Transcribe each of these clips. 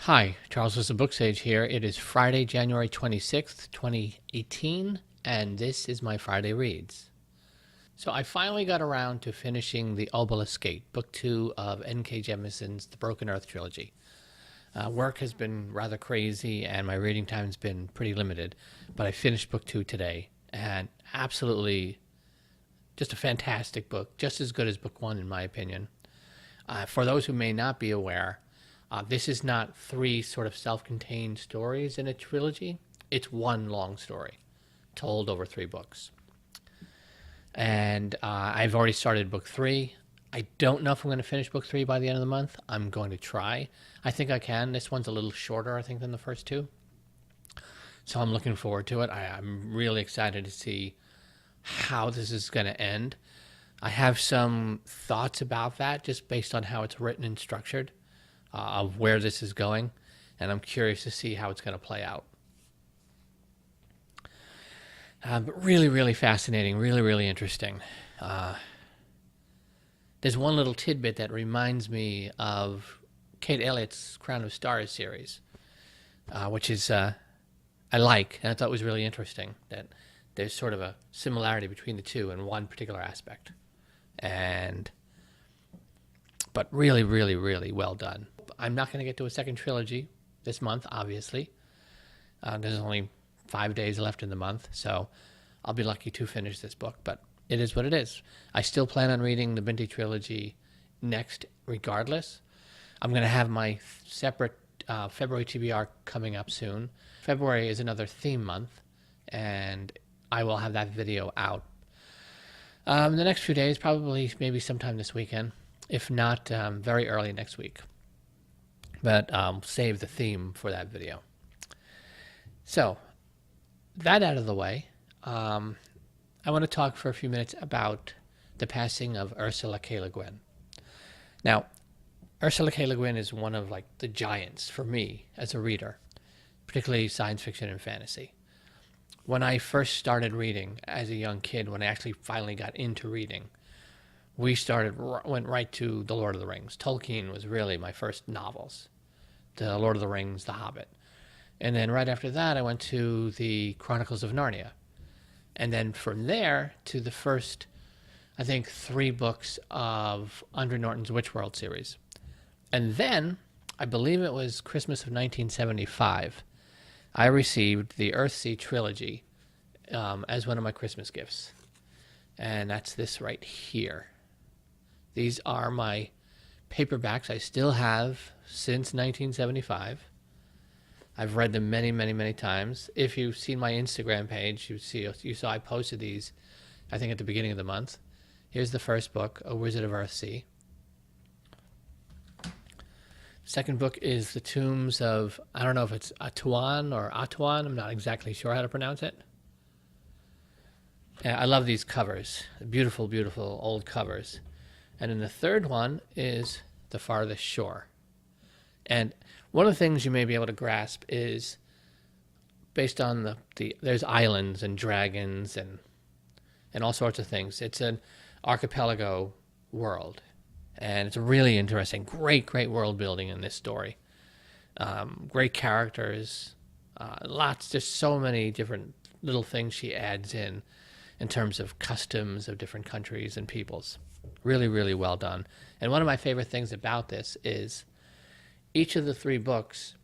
Hi, Charles with SirBookSage here. It is Friday, January 26th, 2018, and this is my Friday Reads. So I finally got around to finishing The Obelisk Gate, Book 2 of N.K. Jemisin's The Broken Earth trilogy. Work has been rather crazy, and my reading time has been pretty limited, but I finished Book 2 today, and absolutely just a fantastic book, just as good as Book 1 in my opinion. For those who may not be aware, this is not three sort of self-contained stories in a trilogy. It's one long story told over 3 books. And I've already started Book 3. I don't know if I'm going to finish Book 3 by the end of the month. I'm going to try. I think I can. This one's a little shorter, I think, than the first 2. So I'm looking forward to it. I'm really excited to see how this is going to end. I have some thoughts about that just based on how it's written and structured, of where this is going, and I'm curious to see how it's going to play out. But really, really fascinating, really, really interesting. There's one little tidbit that reminds me of Kate Elliott's Crown of Stars series, which is I like, and I thought was really interesting, that there's sort of a similarity between the two in one particular aspect. But really, really, really well done. I'm not going to get to a second trilogy this month, obviously. There's only 5 days left in the month, so I'll be lucky to finish this book, but it is what it is. I still plan on reading the Binti trilogy next regardless. I'm going to have my separate February TBR coming up soon. February is another theme month, and I will have that video out the next few days, probably maybe sometime this weekend, if not very early next week. But save the theme for that video. So, that out of the way, I want to talk for a few minutes about the passing of Ursula K. Le Guin. Now, Ursula K. Le Guin is one of the giants for me as a reader, particularly science fiction and fantasy. When I first started reading as a young kid, when I actually finally got into reading, went right to The Lord of the Rings. Tolkien was really my first novels. The Lord of the Rings, The Hobbit. And then right after that, I went to the Chronicles of Narnia. And then from there to the first, I think, 3 books of Andre Norton's Witchworld series. And then, I believe it was Christmas of 1975, I received the Earthsea trilogy as one of my Christmas gifts. And that's this right here. These are my paperbacks I still have since 1975. I've read them many, many, many times. If you've seen my Instagram page, you saw I posted these, I think, at the beginning of the month. Here's the first book, A Wizard of Earthsea. Second book is The Tombs of, I don't know if it's Atuan or Atuan. I'm not exactly sure how to pronounce it. Yeah, I love these covers. Beautiful, beautiful old covers. And then the third one is The Farthest Shore. And one of the things you may be able to grasp is based on there's islands and dragons and all sorts of things. It's an archipelago world. And it's really interesting. Great, great world building in this story. Great characters. Just so many different little things she adds in terms of customs of different countries and peoples. Really, really well done. And one of my favorite things about this is each of the 3 books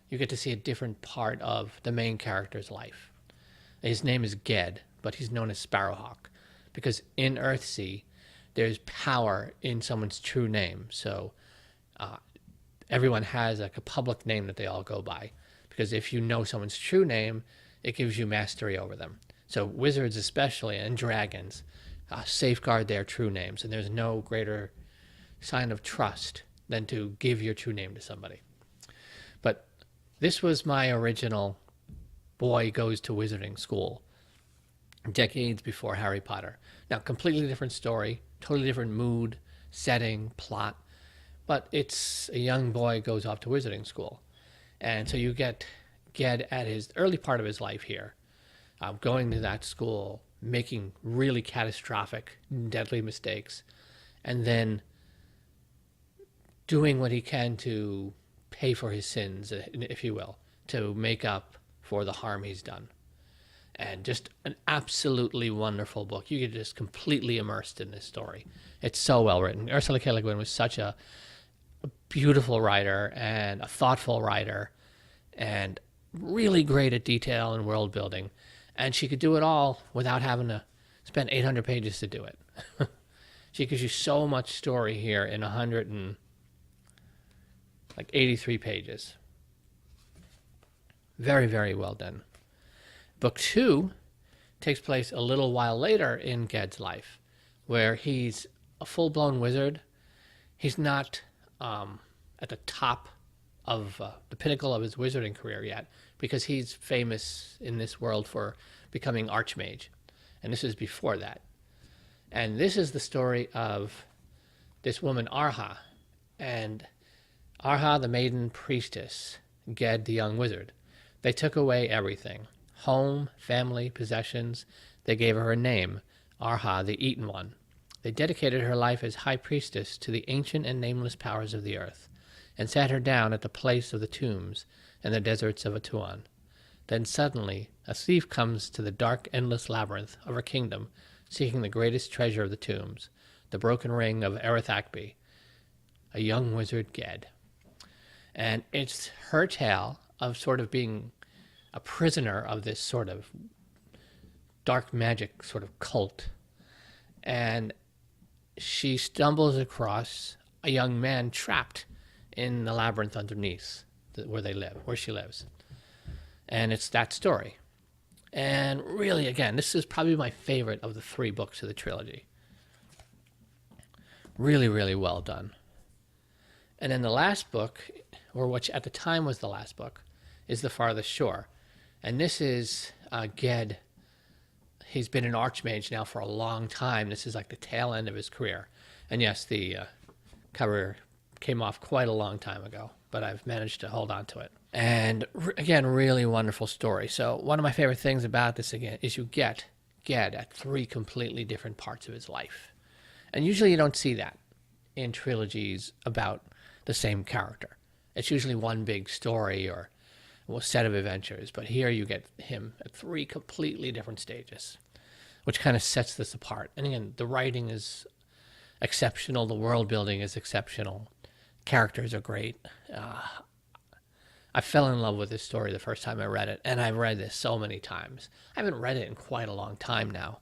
you get to see a different part of the main character's life. His name is Ged, but he's known as Sparrowhawk because in Earthsea, there's power in someone's true name. So everyone has a public name that they all go by, because if you know someone's true name, it gives you mastery over them. So wizards especially, and dragons, safeguard their true names, and there's no greater sign of trust than to give your true name to somebody. But this was my original boy goes to wizarding school, decades before Harry Potter. Now, completely different story, totally different mood, setting, plot, but it's a young boy goes off to wizarding school. And so you get Ged at his early part of his life here, going to that school, making really catastrophic, deadly mistakes, and then doing what he can to pay for his sins, if you will, to make up for the harm he's done. And just an absolutely wonderful book. You get just completely immersed in this story. It's so well written. Ursula K. Le Guin was such a beautiful writer and a thoughtful writer and really great at detail and world building. And she could do it all without having to spend 800 pages to do it. She gives you so much story here in 183 pages. Very, very well done. Book 2 takes place a little while later in Ged's life, where he's a full-blown wizard. He's not at the top of the pinnacle of his wizarding career yet, because he's famous in this world for becoming Archmage. And this is before that. And this is the story of this woman, Arha, and Arha, the maiden priestess, Ged, the young wizard. They took away everything. Home, family, possessions. They gave her a name, Arha, the Eaten One. They dedicated her life as high priestess to the ancient and nameless powers of the earth, and sat her down at the place of the tombs in the deserts of Atuan. Then suddenly a thief comes to the dark, endless labyrinth of her kingdom, seeking the greatest treasure of the tombs, the broken ring of Erithakbi, a young wizard, Ged. And it's her tale of sort of being a prisoner of this sort of dark magic sort of cult. And she stumbles across a young man trapped in the labyrinth underneath where she lives. And it's that story. And really, again, this is probably my favorite of the 3 books of the trilogy. Really, really well done. And then the last book, or which at the time was the last book, is The Farthest Shore. And this is Ged. He's been an Archmage now for a long time. This is like the tail end of his career. And yes, the cover came off quite a long time ago, but I've managed to hold on to it. And again, really wonderful story. So one of my favorite things about this, again, is you get Ged at 3 completely different parts of his life. And usually you don't see that in trilogies about the same character. It's usually one big story or a set of adventures, but here you get him at 3 completely different stages, which kind of sets this apart. And again, the writing is exceptional, the world building is exceptional, characters are great. I fell in love with this story the first time I read it, and I've read this so many times. I haven't read it in quite a long time now,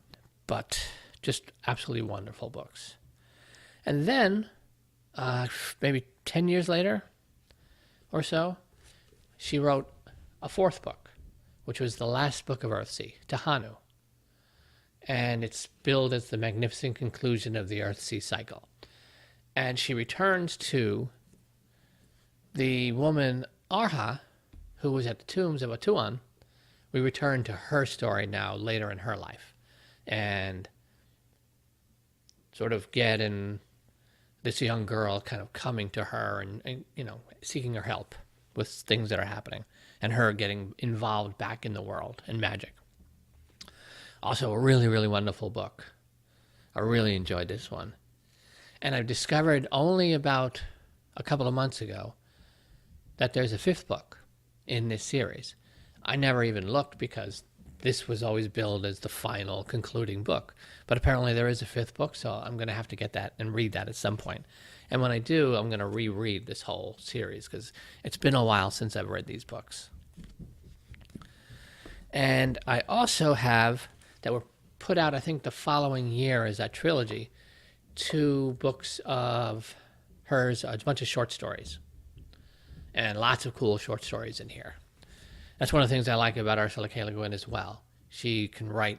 but just absolutely wonderful books. And then, maybe 10 years later or so, she wrote a 4th book, which was the last book of Earthsea, Tahanu. And it's billed as the magnificent conclusion of the Earthsea cycle. And she returns to the woman Arha, who was at the tombs of Atuan. We return to her story now later in her life. And sort of Ged and this young girl kind of coming to her and seeking her help with things that are happening, and her getting involved back in the world and magic. Also a really, really wonderful book. I really enjoyed this one. And I've discovered only about a couple of months ago that there's a 5th book in this series. I never even looked because this was always billed as the final concluding book. But apparently there is a 5th book, so I'm going to have to get that and read that at some point. And when I do, I'm going to reread this whole series because it's been a while since I've read these books. And I also have, that were put out, I think, the following year as that trilogy, 2 books of hers, a bunch of short stories. And lots of cool short stories in here. That's one of the things I like about Ursula K. Le Guin as well. She can write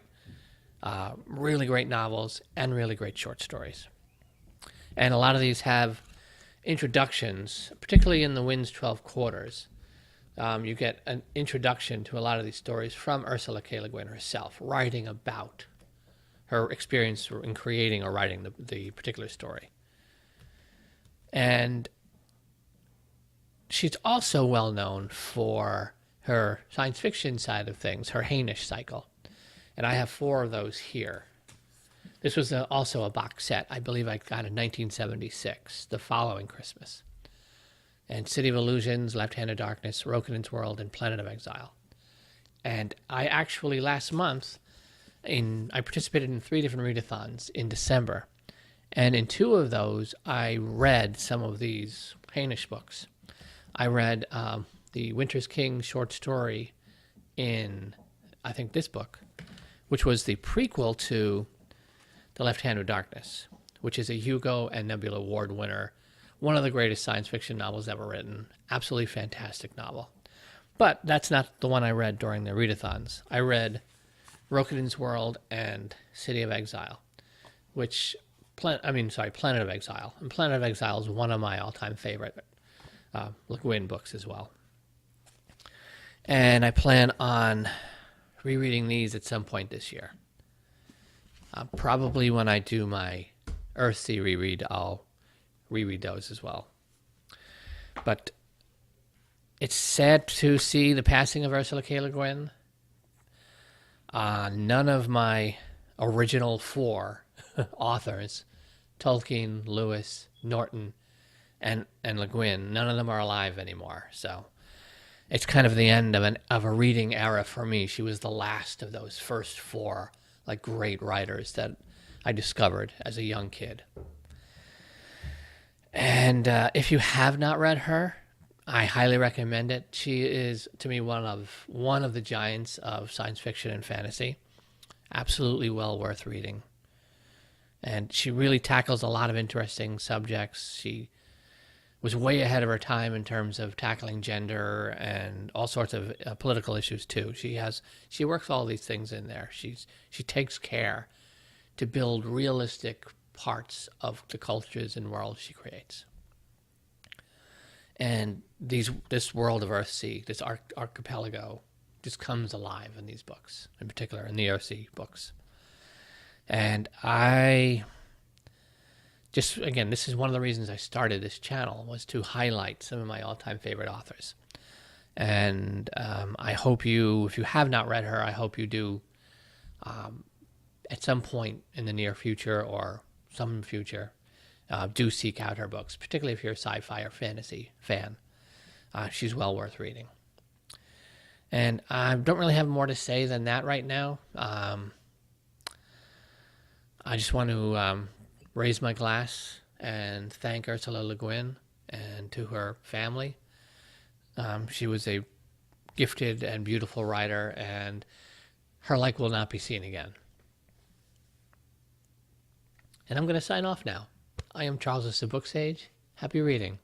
really great novels and really great short stories. And a lot of these have introductions, particularly in The Wind's 12 Quarters. You get an introduction to a lot of these stories from Ursula K. Le Guin herself, writing about her experience in creating or writing the particular story. And she's also well known for her science fiction side of things, her Hainish cycle. And I have 4 of those here. This was also a box set. I believe I got in 1976, the following Christmas. and City of Illusions, Left Hand of Darkness, Rokin's World, and Planet of Exile. And I actually last month, I participated in 3 different readathons in December. And in 2 of those, I read some of these Hainish books. I read the Winter's King short story in, I think, this book, which was the prequel to The Left Hand of Darkness, which is a Hugo and Nebula Award winner, one of the greatest science fiction novels ever written. Absolutely fantastic novel. But that's not the one I read during the readathons. I read Rokin's World and City of Exile, which, Planet of Exile. And Planet of Exile is one of my all-time favorite Guin books as well. And I plan on rereading these at some point this year. Probably when I do my Earthsea reread, I'll reread those as well. But it's sad to see the passing of Ursula K. Le Guin. None of my original 4 authors, Tolkien, Lewis, Norton, and Le Guin, none of them are alive anymore. So it's kind of the end of a reading era for me. She was the last of those first 4 great writers that I discovered as a young kid. And if you have not read her, I highly recommend it. She is, to me, one of the giants of science fiction and fantasy. Absolutely well worth reading. And she really tackles a lot of interesting subjects. She was way ahead of her time in terms of tackling gender and all sorts of political issues too. She works all these things in there. She takes care to build realistic parts of the cultures and worlds she creates. And this world of Earthsea, this archipelago, just comes alive in these books, in particular in the Earthsea books. And again, this is one of the reasons I started this channel, was to highlight some of my all-time favorite authors. And I hope if you have not read her, I hope you do at some point in the near future or some future, do seek out her books, particularly if you're a sci-fi or fantasy fan. She's well worth reading. And I don't really have more to say than that right now. I just want to raise my glass and thank Ursula Le Guin and to her family. She was a gifted and beautiful writer, and her like will not be seen again. And I'm going to sign off now. I am Charles of SirBookSage. Happy reading.